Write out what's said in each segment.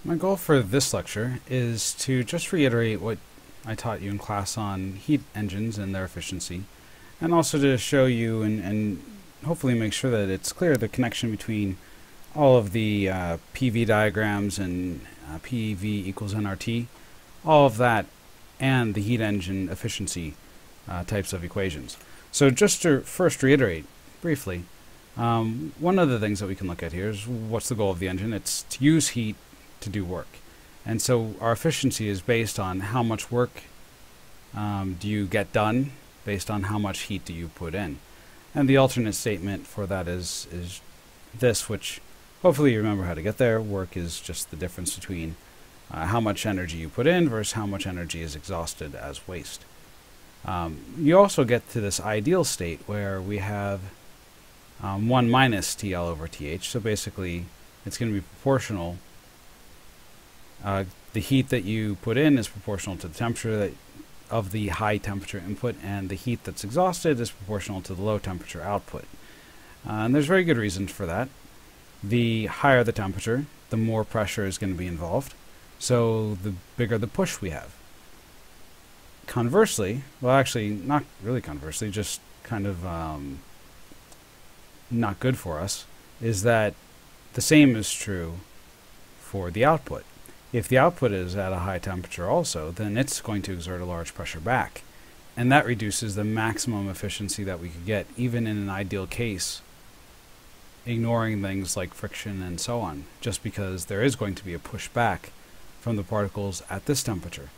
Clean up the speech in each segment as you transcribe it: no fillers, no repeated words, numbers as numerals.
My goal for this lecture is to just reiterate what I taught you in class on heat engines and their efficiency, and also to show you and hopefully make sure that it's clear the connection between all of the PV diagrams and PV equals nRT, all of that, and the heat engine efficiency types of equations. So just to first reiterate briefly, one of the things that we can look at here is what's the goal of the engine? It's to use heat to do work. And so our efficiency is based on how much work do you get done based on how much heat do you put in. And the alternate statement for that is this, which hopefully you remember how to get there. Work is just the difference between how much energy you put in versus how much energy is exhausted as waste. You also get to this ideal state where we have 1 minus TL over TH. So basically it's going to be proportional. The heat that you put in is proportional to the temperature of the high temperature input, and the heat that's exhausted is proportional to the low temperature output. And there's very good reasons for that. The higher the temperature, the more pressure is going to be involved, so the bigger the push we have. Conversely, well actually not really conversely, just kind of not good for us, is that the same is true for the output. If the output is at a high temperature also, then it's going to exert a large pressure back. And that reduces the maximum efficiency that we could get, even in an ideal case, ignoring things like friction and so on, just because there is going to be a pushback from the particles at this temperature.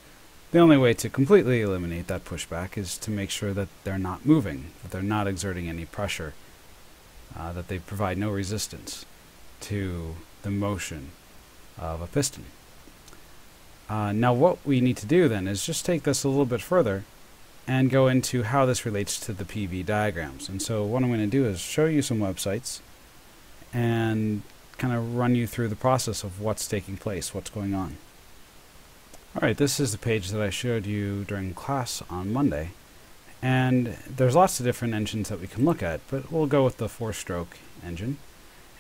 The only way to completely eliminate that pushback is to make sure that they're not moving, that they're not exerting any pressure, that they provide no resistance to the motion of a piston. Now what we need to do then is just take this a little bit further and go into how this relates to the PV diagrams. And so what I'm going to do is show you some websites and kind of run you through the process of what's taking place, what's going on. Alright, this is the page that I showed you during class on Monday. And there's lots of different engines that we can look at, but we'll go with the 4-stroke engine.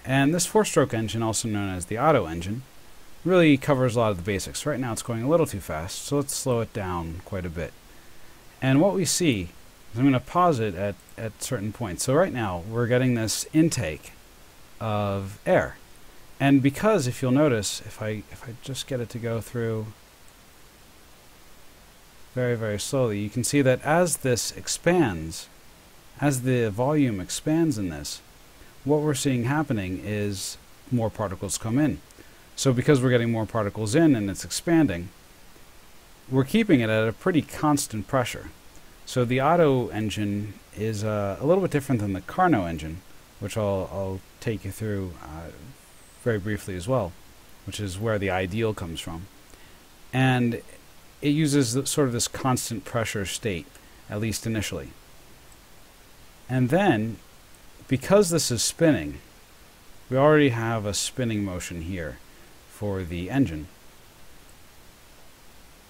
And this 4-stroke engine, also known as the Otto engine, really covers a lot of the basics. Right now it's going a little too fast, so let's slow it down quite a bit. And what we see is I'm going to pause it at certain points. So right now we're getting this intake of air. And because, if you'll notice, if I just get it to go through very, very slowly, you can see that as this expands, as the volume expands in this, what we're seeing happening is more particles come in. So because we're getting more particles in and it's expanding, we're keeping it at a pretty constant pressure. So the Otto engine is a little bit different than the Carnot engine, which I'll take you through very briefly as well, which is where the ideal comes from. And it uses sort of this constant pressure state, at least initially. And then, because this is spinning, we already have a spinning motion here for the engine.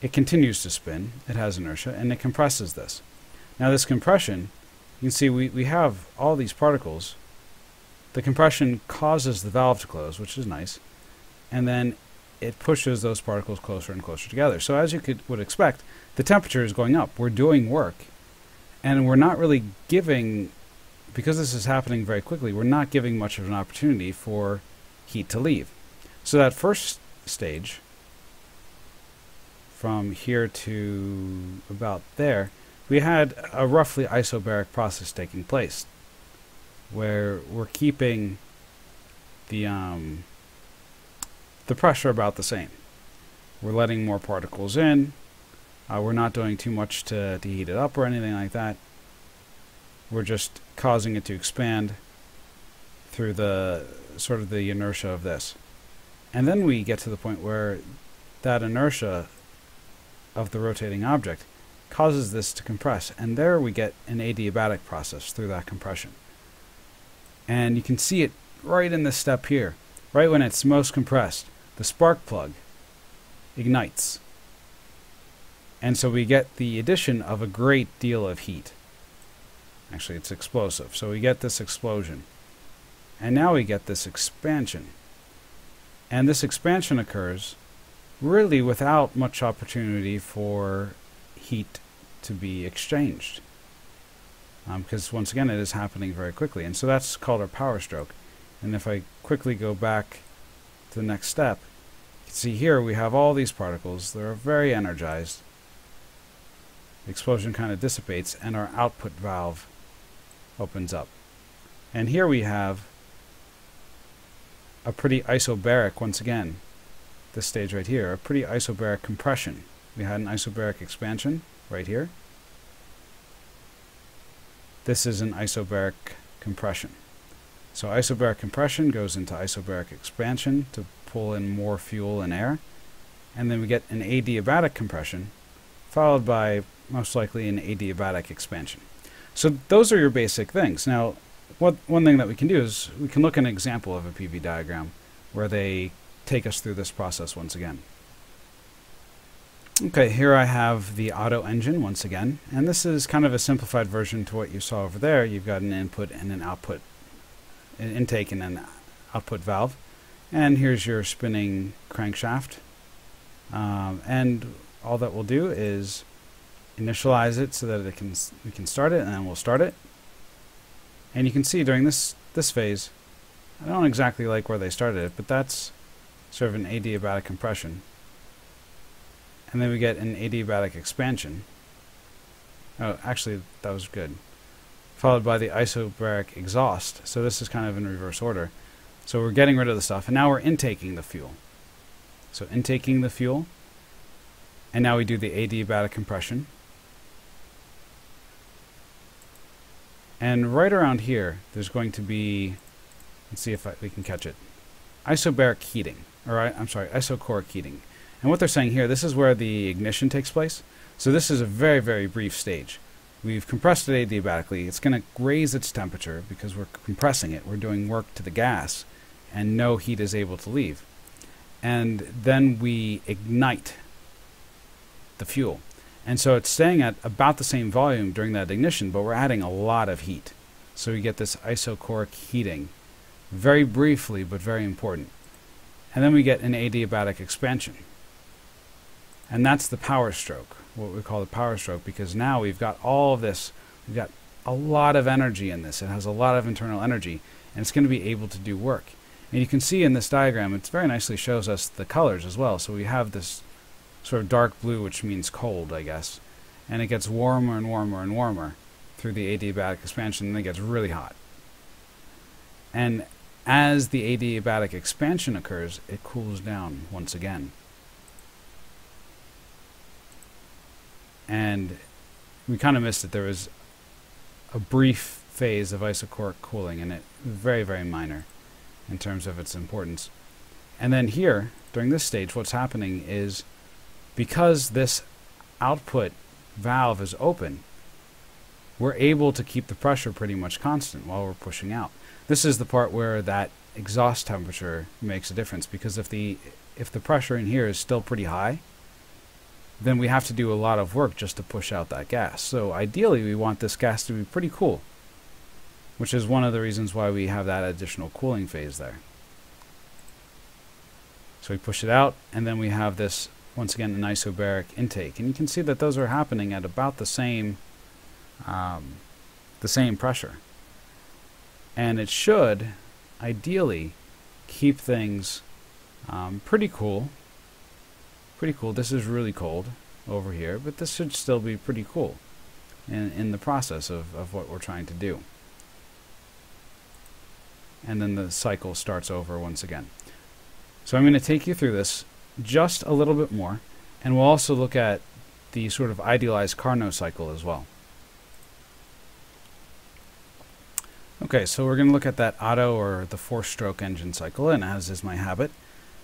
It continues to spin, it has inertia, and it compresses this. Now this compression, you can see we have all these particles. The compression causes the valve to close, which is nice, and then it pushes those particles closer and closer together. So as you would expect, the temperature is going up. We're doing work, and we're not really giving, because this is happening very quickly, we're not giving much of an opportunity for heat to leave. So that first stage, from here to about there, we had a roughly isobaric process taking place, where we're keeping the pressure about the same. We're letting more particles in. We're not doing too much to heat it up or anything like that. We're just causing it to expand through the sort of the inertia of this. And then we get to the point where that inertia of the rotating object causes this to compress, and there we get an adiabatic process through that compression. And you can see it right in this step here. Right when it's most compressed, the spark plug ignites. And so we get the addition of a great deal of heat. Actually, it's explosive. So we get this explosion. And now we get this expansion. And this expansion occurs really without much opportunity for heat to be exchanged. Because once again, it is happening very quickly. And so that's called our power stroke. And if I quickly go back to the next step, you can see here we have all these particles. They're very energized. The explosion kind of dissipates, and our output valve opens up. And here we have a pretty isobaric, once again, this stage right here, a pretty isobaric compression. We had an isobaric expansion right here. This is an isobaric compression. So isobaric compression goes into isobaric expansion to pull in more fuel and air. And then we get an adiabatic compression, followed by most likely an adiabatic expansion. So those are your basic things. Now, one thing that we can do is we can look at an example of a PV diagram where they take us through this process once again. Okay, here I have the Otto engine once again, and this is kind of a simplified version to what you saw over there. You've got an input and an output, an intake and an output valve, and here's your spinning crankshaft. And all that we'll do is initialize it so that we can start it, and then we'll start it. And you can see during this phase, I don't exactly like where they started it, but that's sort of an adiabatic compression. And then we get an adiabatic expansion. Oh, actually, that was good. Followed by the isobaric exhaust. So this is kind of in reverse order. So we're getting rid of the stuff, and now we're intaking the fuel. So intaking the fuel, and now we do the adiabatic compression. And right around here, there's going to be, let's see if we can catch it, isobaric heating, or I'm sorry, isochoric heating. And what they're saying here, this is where the ignition takes place. So this is a very, very brief stage. We've compressed it adiabatically. It's going to raise its temperature because we're compressing it. We're doing work to the gas, and no heat is able to leave. And then we ignite the fuel. And so it's staying at about the same volume during that ignition, but we're adding a lot of heat. So we get this isochoric heating, very briefly, but very important. And then we get an adiabatic expansion. And that's the power stroke, what we call the power stroke, because now we've got all of this, we've got a lot of energy in this. It has a lot of internal energy, and it's going to be able to do work. And you can see in this diagram, it very nicely shows us the colors as well. So we have this sort of dark blue, which means cold, I guess. And it gets warmer and warmer and warmer through the adiabatic expansion, and it gets really hot. And as the adiabatic expansion occurs, it cools down once again. And we kind of missed it. There was a brief phase of isochoric cooling, and it very, very minor in terms of its importance. And then here, during this stage, what's happening is because this output valve is open, we're able to keep the pressure pretty much constant while we're pushing out. This is the part where that exhaust temperature makes a difference, because if the pressure in here is still pretty high, then we have to do a lot of work just to push out that gas. So ideally we want this gas to be pretty cool, which is one of the reasons why we have that additional cooling phase there. So we push it out, and then we have this, once again, an isobaric intake. And you can see that those are happening at about the same pressure. And it should, ideally, keep things pretty cool. Pretty cool. This is really cold over here, but this should still be pretty cool in the process of what we're trying to do. And then the cycle starts over once again. So I'm going to take you through this just a little bit more, and we'll also look at the sort of idealized Carnot cycle as well. Okay, so we're going to look at that Otto, or the four-stroke engine cycle, and as is my habit,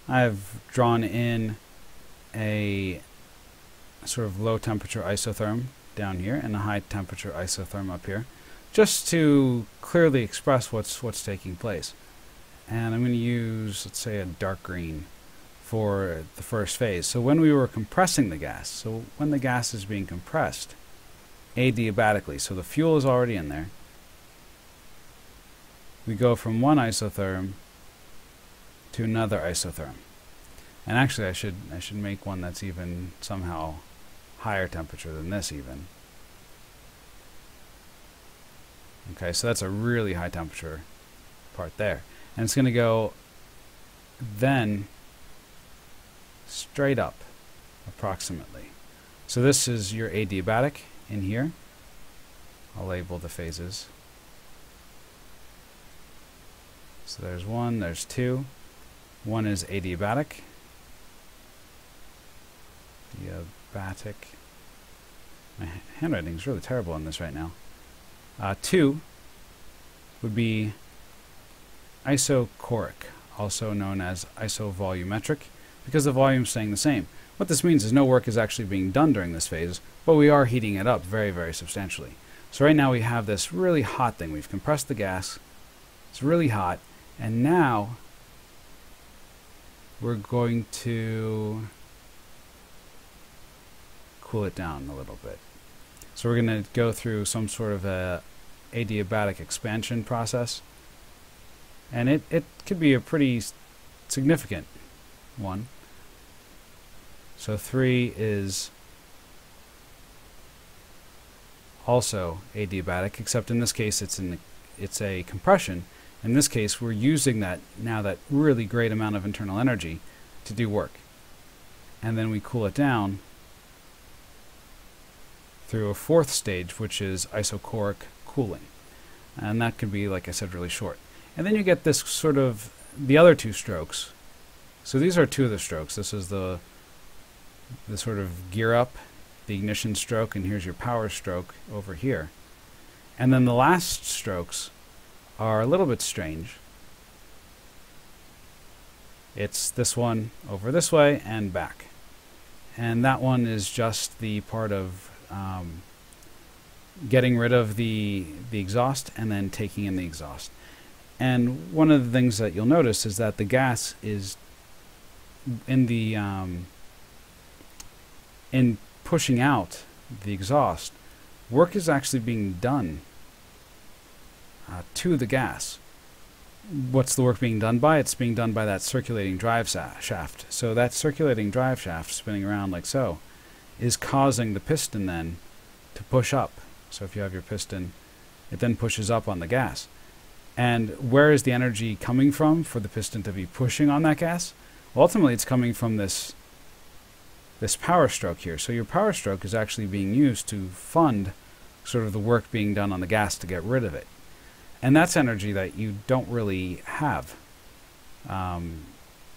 I've drawn in a sort of low temperature isotherm down here and a high temperature isotherm up here, just to clearly express what's taking place. And I'm going to use, let's say, a dark green for the first phase. So when we were compressing the gas, so when the gas is being compressed adiabatically, so the fuel is already in there, we go from one isotherm to another isotherm. And actually I should make one that's even somehow higher temperature than this even. Okay, so that's a really high temperature part there. And it's going to go then straight up approximately. So this is your adiabatic in here. I'll label the phases. So there's 1, there's 2. 1 is adiabatic. Adiabatic. My handwriting is really terrible on this right now. 2 would be isochoric, also known as isovolumetric, because the volume is staying the same. What this means is no work is actually being done during this phase, but we are heating it up very, very substantially. So right now we have this really hot thing. We've compressed the gas. It's really hot. And now we're going to cool it down a little bit. So we're going to go through some sort of a adiabatic expansion process. And it could be a pretty significant one. So 3 is also adiabatic, except in this case it's a compression. In this case, we're using that really great amount of internal energy to do work. And then we cool it down through a 4th stage, which is isochoric cooling. And that could be, like I said, really short. And then you get this sort of, the other 2 strokes. So these are 2 of the strokes. This is the sort of gear up, the ignition stroke, and here's your power stroke over here. And then the last strokes are a little bit strange. It's this one over this way and back. And that one is just the part of getting rid of the exhaust and then taking in the exhaust. And one of the things that you'll notice is that the gas is in the in pushing out the exhaust, work is actually being done to the gas. What's the work being done by? It's being done by that circulating drive shaft. So that circulating drive shaft spinning around like so is causing the piston then to push up. So if you have your piston, it then pushes up on the gas. And where is the energy coming from for the piston to be pushing on that gas? Well, ultimately it's coming from this power stroke here. So your power stroke is actually being used to fund sort of the work being done on the gas to get rid of it. And that's energy that you don't really have. Now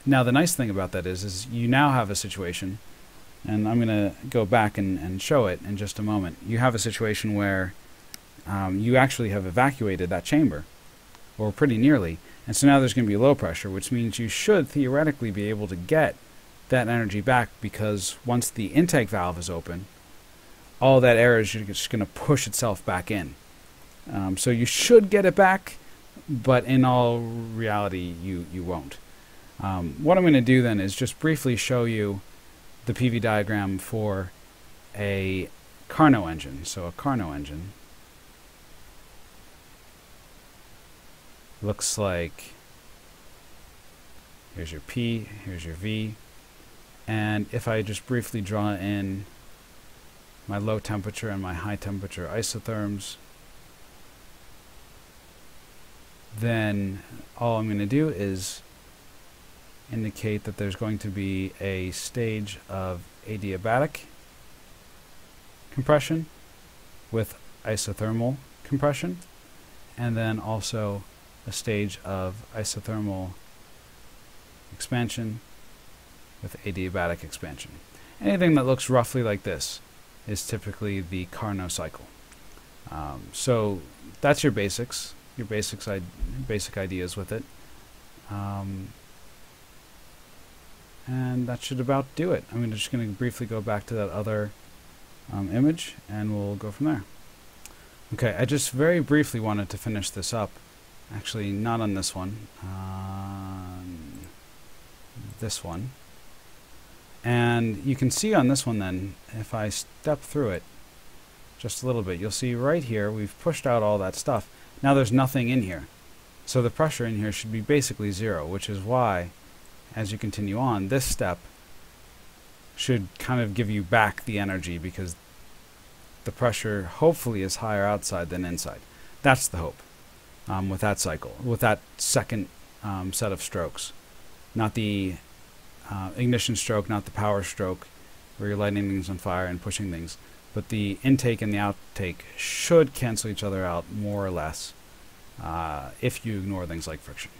the nice thing about that is you now have a situation, and I'm going to go back and show it in just a moment. You have a situation where you actually have evacuated that chamber, or pretty nearly, and so now there's going to be low pressure, which means you should theoretically be able to get that energy back, because once the intake valve is open, all that air is just going to push itself back in. So you should get it back, but in all reality, you won't. What I'm going to do then is just briefly show you the PV diagram for a Carnot engine. So a Carnot engine looks like, here's your P, here's your V, and if I just briefly draw in my low temperature and my high temperature isotherms, then all I'm going to do is indicate that there's going to be a stage of adiabatic compression with isothermal compression, and then also a stage of isothermal expansion with adiabatic expansion. Anything that looks roughly like this is typically the Carnot cycle. So that's your basics, basic ideas with it. And that should about do it. I'm just going to briefly go back to that other image, and we'll go from there. Okay, I just very briefly wanted to finish this up. Actually, not on this one. On this one. And you can see on this one then, if I step through it just a little bit, you'll see right here we've pushed out all that stuff. Now there's nothing in here. So the pressure in here should be basically 0, which is why as you continue on, this step should kind of give you back the energy, because the pressure hopefully is higher outside than inside. That's the hope with that cycle, with that second set of strokes. Not the ignition stroke, not the power stroke, where you're lighting things on fire and pushing things, but the intake and the outtake should cancel each other out more or less if you ignore things like friction.